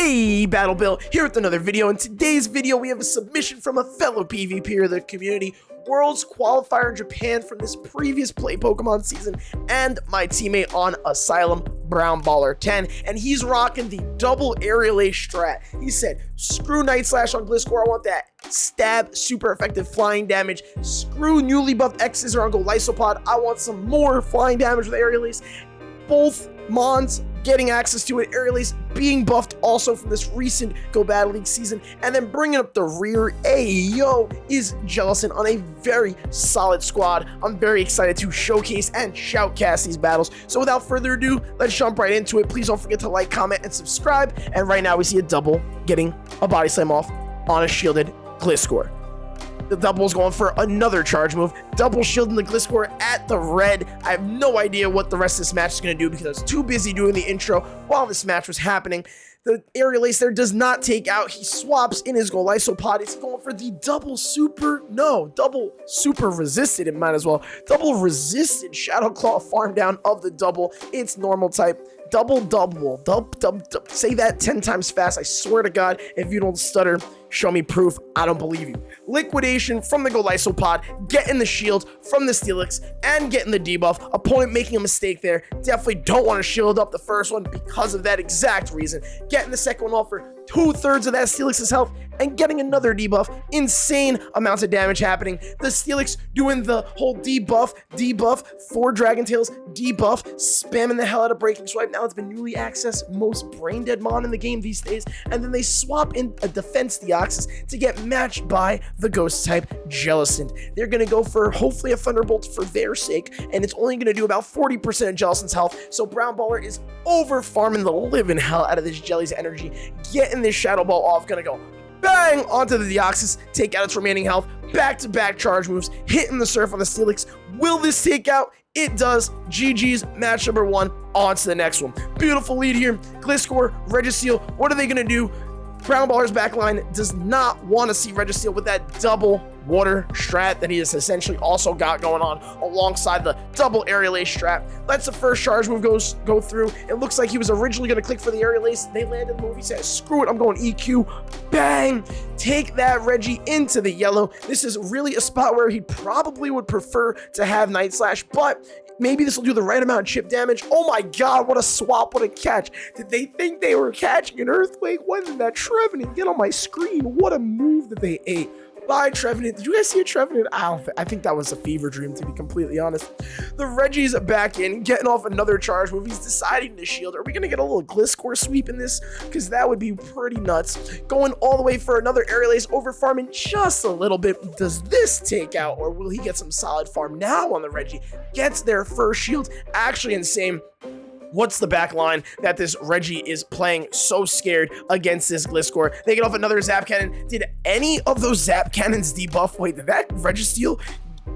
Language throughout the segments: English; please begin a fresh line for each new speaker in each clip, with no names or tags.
Hey, Battle Bill, here with another video. In today's video, we have a submission from a fellow PvPer of the community, Worlds Qualifier in Japan from this previous Play Pokemon season, and my teammate on Asylum, Brownballer10, and he's rocking the double aerial ace strat. He said, screw Night Slash on Gliscor, I want that stab, super effective flying damage. Screw newly buffed X-Scissor on Golisopod, I want some more flying damage with aerial ace. Both Mons getting access to it, aerial ace being buffed also from this recent Go Battle League season, and then bringing up the rear. Ayo is Jellicent on a very solid squad. I'm very excited to showcase and shoutcast these battles. So without further ado, let's jump right into it. Please don't forget to like, comment, and subscribe. And right now we see a double getting a body slam off on a shielded Gliscor. The double is going for another charge move, double shielding the Gliscor at the red. I have no idea what the rest of this match is going to do because I was too busy doing the intro while this match was happening. The aerial ace there does not take out. He swaps in his Golisopod. He's going for the double super resisted, it might as well. Double resisted Shadow Claw farm down of the double. It's normal type. Double. Say that 10 times fast. I swear to God, if you don't stutter, show me proof. I don't believe you. Liquidation from the Golisopod, getting the shield from the Steelix, and getting the debuff. Opponent making a mistake there. Definitely don't want to shield up the first one because of that exact reason. Getting the second one off for 2/3 of that Steelix's health, and getting another debuff. Insane amounts of damage happening. The Steelix doing the whole debuff, 4 Dragon Tails, debuff, spamming the hell out of Breaking Swipe. Now it's been newly accessed most brain dead mon in the game these days. And then they swap in a Defense Deoxys to get matched by the Ghost type Jellicent. They're going to go for hopefully a Thunderbolt for their sake, and it's only going to do about 40% of Jellicent's health. So Brownballer is over farming the living hell out of this Jelly's energy, getting this Shadow Ball off, going to go bang onto the Deoxys, take out its remaining health, back-to-back charge moves, hitting the Surf on the Steelix. Will this take out? It does. GG's match number 1, on to the next one. Beautiful lead here. Gliscor, Registeel, what are they going to do? Brownballer's backline does not want to see Registeel with that double water strat that he has essentially also got going on alongside the double aerial ace strat. Lets the first charge move go through. It looks like he was originally going to click for the aerial ace. They landed the move. He said, screw it, I'm going EQ. Bang! Take that Reggie into the yellow. This is really a spot where he probably would prefer to have Night Slash, but maybe this will do the right amount of chip damage. Oh my God, what a swap, what a catch. Did they think they were catching an Earthquake? When did that Trevenant get on my screen? What a move that they ate by Trevenant. Did you guys see a Trevenant? I think that was a fever dream, to be completely honest. The Reggie's back in, getting off another charge move. He's deciding to shield. Are we going to get a little Gliscor sweep in this? Because that would be pretty nuts. Going all the way for another aerial ace, over farming just a little bit. Does this take out, or will he get some solid farm now on the Reggie? Gets their first shield. Actually insane. What's the back line that this Reggie is playing so scared against this Gliscor? They get off another Zap Cannon. Did any of those Zap Cannons debuff? Wait, did that Registeel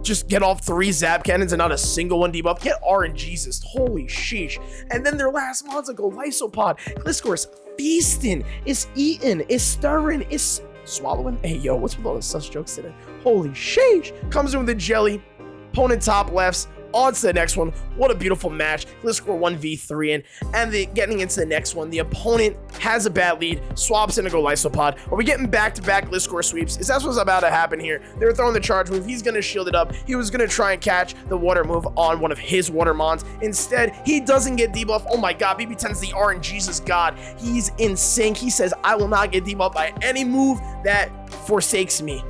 just get off 3 Zap Cannons and not a single one debuff? Get RNGesus. Holy sheesh. And then their last mods go Golisopod. Gliscor's feasting, is eating, is stirring, is swallowing. Hey, yo, what's with all the such jokes today? Holy sheesh. Comes in with the jelly. Opponent top lefts. On to the next one. What a beautiful match. Gliscor 1v3 in, and getting into the next one. The opponent has a bad lead, swaps in a Golisopod. Are we getting back-to-back Gliscor sweeps? Is that what's about to happen here? They were throwing the charge move. He's going to shield it up. He was going to try and catch the water move on one of his water mons. Instead, he doesn't get debuff. Oh my God, BB10's the RNGesus god. He's in sync. He says, I will not get debuffed by any move that forsakes me.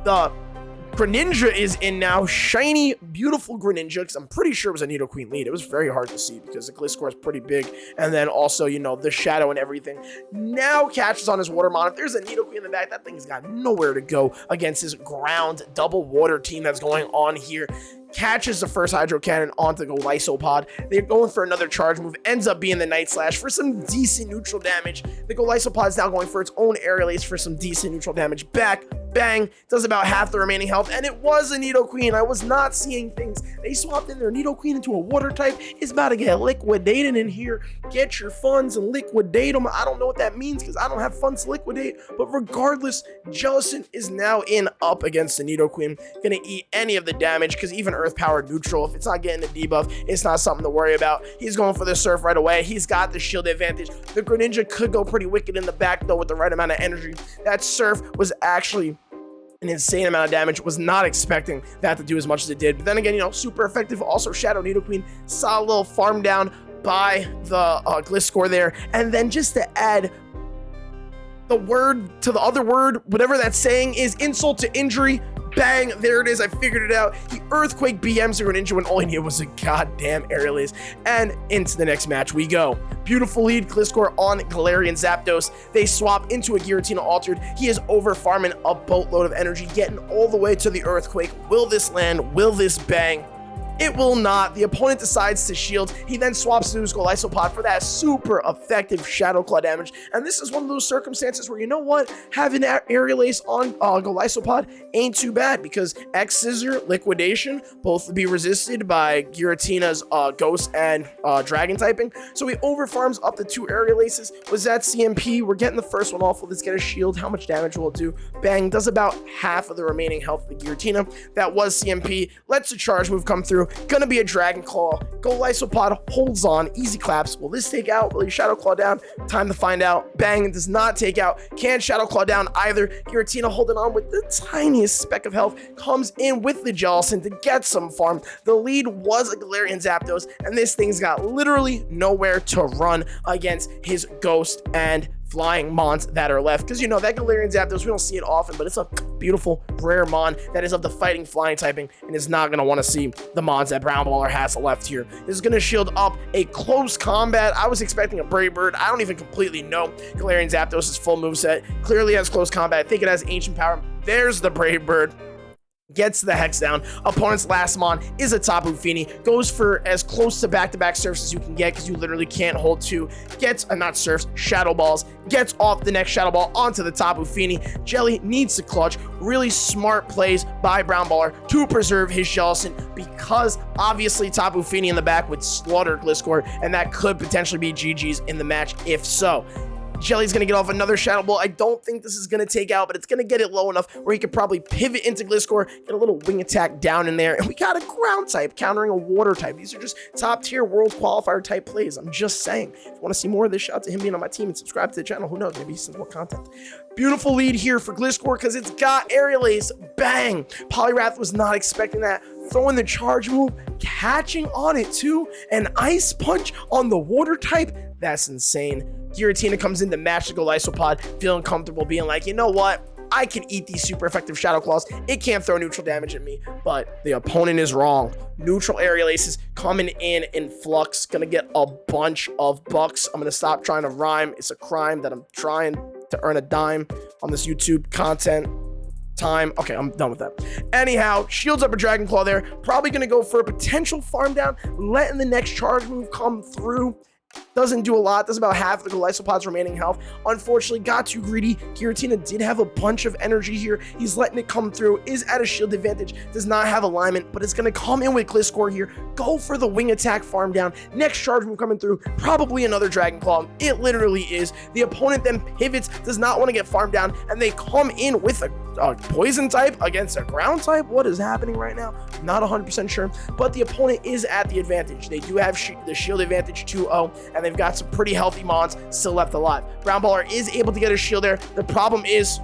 The Greninja is in now. Shiny, beautiful Greninja, because I'm pretty sure it was a Nidoqueen lead. It was very hard to see because the Gliscor is pretty big. And then also, you know, the shadow and everything. Now catches on his Watermon. If there's a Nidoqueen in the back, that thing's got nowhere to go against his ground double water team that's going on here. Catches the first Hydro Cannon onto the Golisopod. They're going for another charge move. Ends up being the Night Slash for some decent neutral damage. The Golisopod is now going for its own aerial ace for some decent neutral damage back. Bang, does about half the remaining health, and it was a Nidoqueen. I was not seeing things. They swapped in their Nidoqueen into a water type. It's about to get liquidated in here. Get your funds and liquidate them. I don't know what that means because I don't have funds to liquidate, but regardless, Jellicent is now in up against the Nidoqueen. Gonna eat any of the damage because even Earth Powered neutral, if it's not getting a debuff, it's not something to worry about. He's going for the Surf right away. He's got the shield advantage. The Greninja could go pretty wicked in the back though with the right amount of energy. That Surf was actually an insane amount of damage. Was not expecting that to do as much as it did, but then again, you know, super effective. Also, Shadow Nidoqueen saw a little farm down by the Gliscor there, and then just to add the word to the other word, whatever that saying is, insult to injury. Bang, there it is. I figured it out. The Earthquake BMs the Greninja when all he needed was a goddamn aerial ace. And into the next match we go. Beautiful lead, Gliscor on Galarian Zapdos. They swap into a Giratina Altered. He is over farming a boatload of energy, getting all the way to the Earthquake. Will this land? Will this bang? It will not. The opponent decides to shield. He then swaps to his Golisopod for that super effective Shadow Claw damage. And this is one of those circumstances where, you know what, having that Aerial Ace on Golisopod ain't too bad because X Scissor, Liquidation, both will be resisted by Giratina's Ghost and Dragon typing. So he over farms up to 2 Aerial Aces. Was that CMP? We're getting the first one off. Let's get a shield. How much damage will it do? Bang, does about half of the remaining health of the Giratina. That was CMP. Lets the charge move come through. Gonna be a Dragon Claw. Golisopod holds on. Easy claps. Will this take out? Will he Shadow Claw down? Time to find out. Bang, does not take out. Can't Shadow Claw down either. Giratina holding on with the tiniest speck of health. Comes in with the Jellicent to get some farm. The lead was a Galarian Zapdos, and this thing's got literally nowhere to run against his Ghost and Flying Mons that are left, because you know that Galarian Zapdos, we don't see it often, but it's a beautiful rare Mon that is of the fighting flying typing and is not going to want to see the Mons that Brownballer has left here. This is going to shield up a close combat. I was expecting a Brave Bird. I don't even completely know Galarian Zapdos' full moveset. Clearly has close combat. I think it has ancient power. There's the Brave Bird. Gets the Hex down. Opponent's last Mon is a Tapu Fini. Goes for as close to back-to-back surfs as you can get because you literally can't hold 2. Gets, not surfs, Shadow Balls. Gets off the next Shadow Ball onto the Tapu Fini. Jelly needs to clutch. Really smart plays by Brownballer to preserve his Jellicent because obviously Tapu Fini in the back would slaughter Gliscor, and that could potentially be GG's in the match if so. Jelly's going to get off another Shadow Ball. I don't think this is going to take out, but it's going to get it low enough where he could probably pivot into Gliscor, get a little wing attack down in there, and we got a ground type countering a water type. These are just top tier world qualifier type plays. I'm just saying. If you want to see more of this, shout out to him being on my team and subscribe to the channel. Who knows? Maybe some more content. Beautiful lead here for Gliscor because it's got Aerial Ace. Bang! Poliwrath was not expecting that. Throwing the charge move, catching on it too. An Ice Punch on the water type. That's insane. Giratina comes in to match the Golisopod, feeling comfortable, being like, you know what? I can eat these super effective Shadow Claws. It can't throw neutral damage at me, but the opponent is wrong. Neutral Aerial Aces coming in flux. Gonna get a bunch of bucks. I'm gonna stop trying to rhyme. It's a crime that I'm trying to earn a dime on this YouTube content. Time. Okay, I'm done with that. Anyhow, shields up a Dragon Claw there. Probably gonna go for a potential farm down, letting the next charge move come through. Doesn't do a lot. Does about half the Golisopod's remaining health. Unfortunately, got too greedy. Giratina did have a bunch of energy here. He's letting it come through. Is at a shield advantage. Does not have alignment, but it's going to come in with Gliscor here. Go for the wing attack farm down. Next charge move coming through. Probably another Dragon Claw. It literally is. The opponent then pivots. Does not want to get farmed down, and they come in with a poison type against a ground type. What is happening right now? Not 100% sure, but the opponent is at the advantage. They do have the shield advantage 2-0, and they've got some pretty healthy Mons still left alive. Brownballer is able to get a shield there. The problem is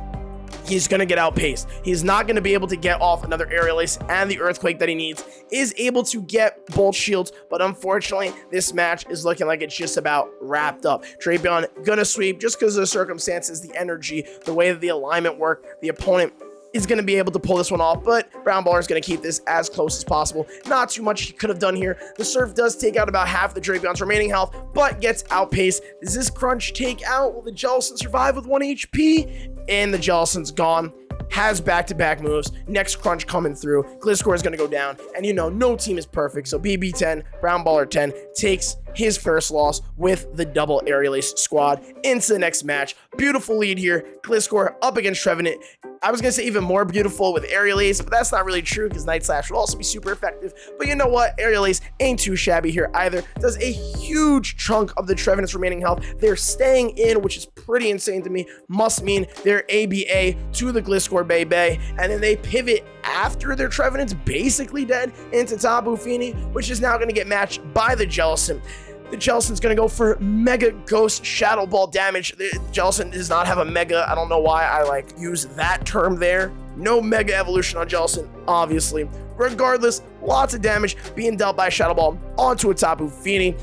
he's going to get outpaced. He's not going to be able to get off another Aerial Ace, and the Earthquake that he needs is able to get both shields, but unfortunately, this match is looking like it's just about wrapped up. Drapion gonna sweep just because of the circumstances, the energy, the way that the alignment worked. The opponent is going to be able to pull this one off, but Brownballer is going to keep this as close as possible. Not too much he could have done here. The Surf does take out about half the Drapion's remaining health, but gets outpaced. Does this Crunch take out? Will the Jellicent survive with 1 HP? And the Jellicent's gone. Has back-to-back moves. Next Crunch coming through. Gliscor is going to go down, and you know, no team is perfect, so BB10, Brownballer10 takes his first loss with the double Aerial Ace squad. Into the next match. Beautiful lead here. Gliscor up against Trevenant. I was going to say even more beautiful with Aerial Ace, but that's not really true because Night Slash would also be super effective. But you know what? Aerial Ace ain't too shabby here either. Does a huge chunk of the Trevenant's remaining health. They're staying in, which is pretty insane to me. Must mean they're ABA to the Gliscor Bay. And then they pivot after their Trevenant's basically dead into Tapu Fini, which is now going to get matched by the Jellicent. The Jellicent's going to go for Mega Ghost Shadow Ball damage. The Jellicent does not have a Mega. I don't know why I use that term there. No Mega Evolution on Jellicent, obviously. Regardless, lots of damage being dealt by Shadow Ball onto a Tapu Fini.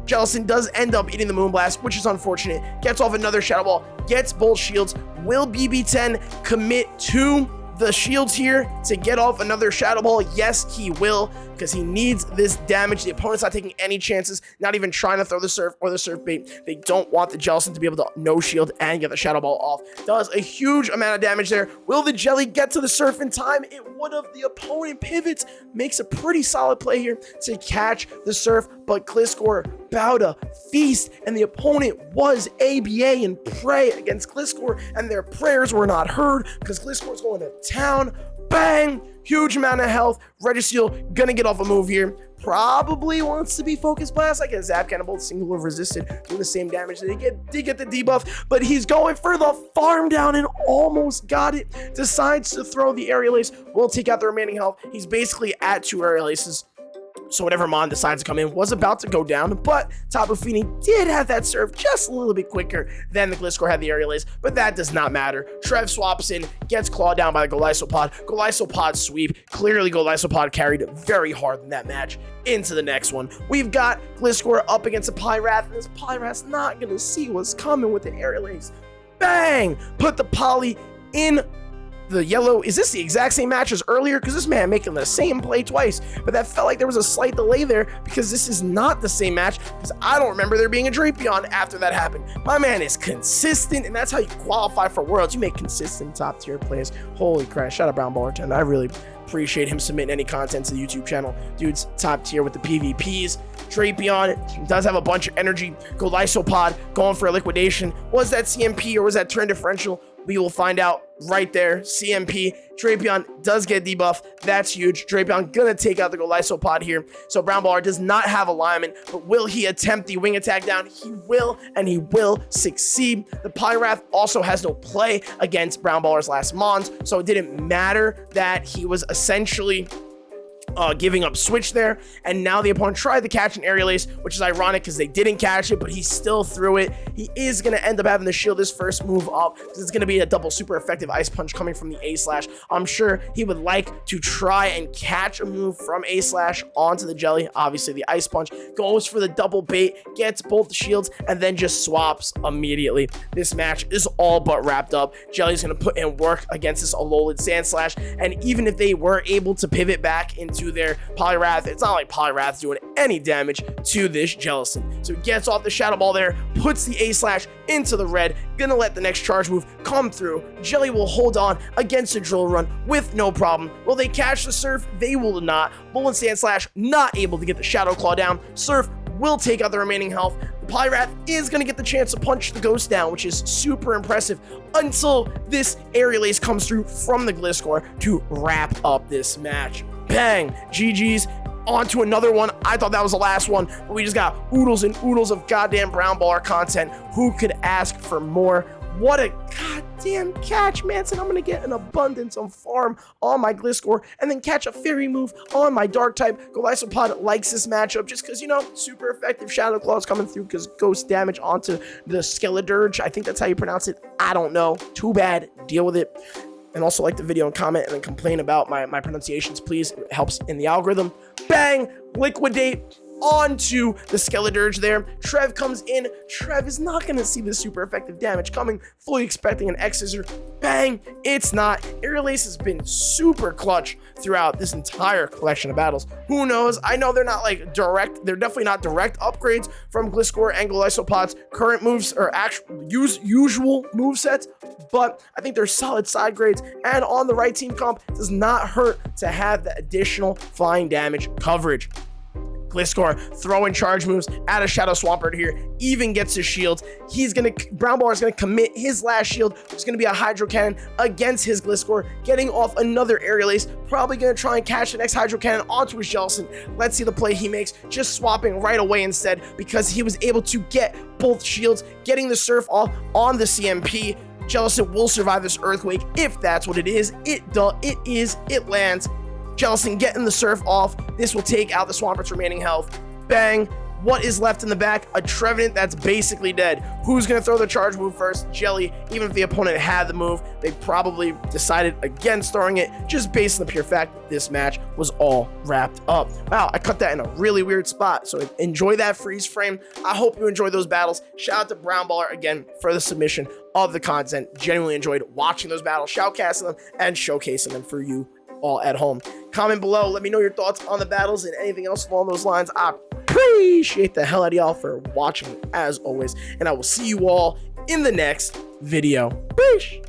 Jellicent does end up eating the Moonblast, which is unfortunate. Gets off another Shadow Ball, gets both shields. Will BB10 commit to the shields here to get off another Shadow Ball? Yes, he will, because he needs this damage. The opponent's not taking any chances, not even trying to throw the Surf or the Surf Bait. They don't want the Jellicent to be able to no shield and get the Shadow Ball off. Does a huge amount of damage there. Will the Jelly get to the Surf in time? It would have. The opponent pivots, makes a pretty solid play here to catch the Surf, but Gliscor bow to feast, and the opponent was ABA and pray against Gliscor, and their prayers were not heard because Gliscor's going to town. Bang! Huge amount of health. Registeel gonna get off a move here. Probably wants to be Focus Blast. I guess Zap Cannon Bolt single have resisted, doing the same damage. They get the debuff, but he's going for the farm down and almost got it. Decides to throw the Aerial Ace. Will take out the remaining health. He's basically at 2 Aerial Aces. So whatever Mon decides to come in was about to go down, but Tapu Fini did have that serve just a little bit quicker than the Gliscor had the Aerial Ace, but that does not matter. Trev swaps in, gets clawed down by the Golisopod. Golisopod sweep. Clearly Golisopod carried very hard in that match. Into the next one. We've got Gliscor up against a Pyrath, and this Pyrath's not going to see what's coming with the Aerial Ace. Bang! Put the Poly in the yellow. Is this the exact same match as earlier? Because this man making the same play twice, but that felt like there was a slight delay there because this is not the same match, because I don't remember there being a Drapion after that happened. My man is consistent, and that's how you qualify for Worlds. You make consistent top tier plays. Holy crap. Shout out Brownballer10. I really appreciate him submitting any content to the YouTube channel. Dude's top tier with the PvPs. Drapion does have a bunch of energy. Golisopod going for a liquidation. Was that CMP or was that turn differential? We will find out right there. CMP. Drapion does get debuff. That's huge. Drapion gonna take out the Golisopod here. So Brownballer does not have alignment, but will he attempt the wing attack down? He will, and he will succeed. The Pyrath also has no play against Brownballer's last Mons, so it didn't matter that he was essentially giving up switch there, and now the opponent tried to catch an Aerial Ace, which is ironic because they didn't catch it, but he still threw it. He is going to end up having to shield his first move up because it's going to be a double super effective Ice Punch coming from the A-Slash. I'm sure he would like to try and catch a move from A-Slash onto the Jelly. Obviously the Ice Punch goes for the double bait, gets both the shields, and then just swaps immediately. This match is all but wrapped up. Jelly's going to put in work against this Alolan Sandslash, and even if they were able to pivot back into their Poliwrath, it's not like Poliwrath's doing any damage to this Jellicent. So he gets off the Shadow Ball there, puts the A-Slash into the red, gonna let the next charge move come through. Jelly will hold on against a Drill Run with no problem. Will they catch the Surf? They will not. Alolan Sandslash not able to get the Shadow Claw down. Surf will take out the remaining health. The Pyrath is going to get the chance to punch the Ghost down, which is super impressive, until this Aerial Ace comes through from the Gliscor to wrap up this match. Bang! GG's. On to another one. I thought that was the last one, but we just got oodles and oodles of goddamn Brownballer content. Who could ask for more? What a goddamn catch, Manson. I'm going to get an abundance of farm on my Gliscor and then catch a fairy move on my dark type. Golisopod likes this matchup just because, you know, super effective Shadow Claws coming through because ghost damage onto the Skeledirge. I think that's how you pronounce it. I don't know. Too bad. Deal with it. And also like the video and comment and then complain about my pronunciations, please. It helps in the algorithm. Bang! Liquidate onto the Skeledirge there. Trev comes in. Trev is not going to see the super effective damage coming, fully expecting an X-Scissor. Bang! It's not. Aerial Ace has been super clutch throughout this entire collection of battles. Who knows? I know they're not like direct, they're definitely not direct upgrades from Gliscor and Golisopod's current moves or actual usual move sets, but I think they're solid side grades, and on the right team comp, does not hurt to have the additional flying damage coverage. Gliscor throwing charge moves at a Shadow Swampert here, even gets his shield. Brownballer is gonna commit his last shield. It's gonna be a Hydro Cannon against his Gliscor, getting off another Aerial Ace, probably gonna try and catch the next Hydro Cannon onto his Jellicent. Let's see the play he makes, just swapping right away instead, because he was able to get both shields, getting the Surf off on the CMP. Jellicent will survive this Earthquake if that's what it is. It lands. Jellicent getting the Surf off. This will take out the Swampert's remaining health. Bang. What is left in the back? A Trevenant that's basically dead. Who's going to throw the charge move first? Jelly. Even if the opponent had the move, they probably decided against throwing it, just based on the pure fact that this match was all wrapped up. Wow, I cut that in a really weird spot, so enjoy that freeze frame. I hope you enjoyed those battles. Shout out to Brownballer again for the submission of the content. Genuinely enjoyed watching those battles, shoutcasting them, and showcasing them for you all at home. Comment below, let me know your thoughts on the battles and anything else along those lines. I appreciate the hell out of y'all for watching as always, and I will see you all in the next video. Peace.